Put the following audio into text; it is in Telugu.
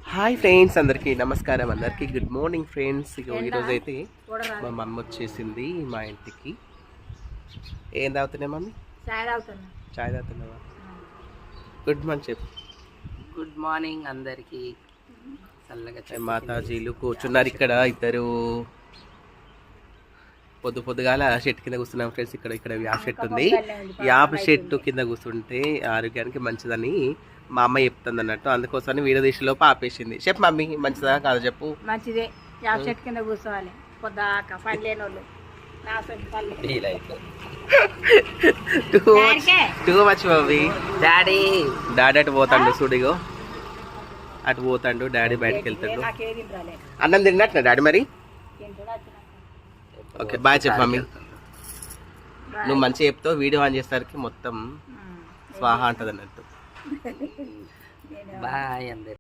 హాయ్ ఫ్రెండ్స్, అందరికీ నమస్కారం. అందరికీ గుడ్ మార్నింగ్ ఫ్రెండ్స్. ఈరోజు అయితే మా మమ్మీ వచ్చేసింది మా ఇంటికి. ఏం తాగుతున్నాయి మమ్మీ? చాయ్ తాగుతున్నావా? గుడ్ మార్నింగ్ చెప్పు. గుడ్ మార్నింగ్ అందరికి. మాతాజీలు కూర్చున్నారు ఇక్కడ ఇద్దరు. పొద్దుగాల చెట్టు కింద కూర్చున్నాం ఫ్రెండ్స్. ఇక్కడ యాప చెట్టు ఉంది. యాప చెట్టు కింద కూర్చుంటే ఆరోగ్యానికి మంచిదని మా అమ్మ చెప్తుంది అన్నట్టు. అందుకోసం వీడియో తీసేలోపు ఆపేసింది. చెప్పు మమ్మీ, మంచిదా కాదు చెప్పు. మంచిదే, యాప చెట్టు కింద కూర్చోవాలి పొద్దాక పని లేని వాళ్ళు. Too much mummy. డాడీ అటు పోతాడు చూడిగో, అటు పోతాడు డాడీ. బయటకు వెళ్తాడు. అన్నం తిన్నట్టు డాడీ మరి. ఓకే బాయ్ చెప్పు మమ్మీ. నువ్వు మంచిగా చెప్తావు. వీడియో ఆన్ చేసేసరికి మొత్తం స్వాహ అంటది అన్నట్టు. బాయ్ అందరు.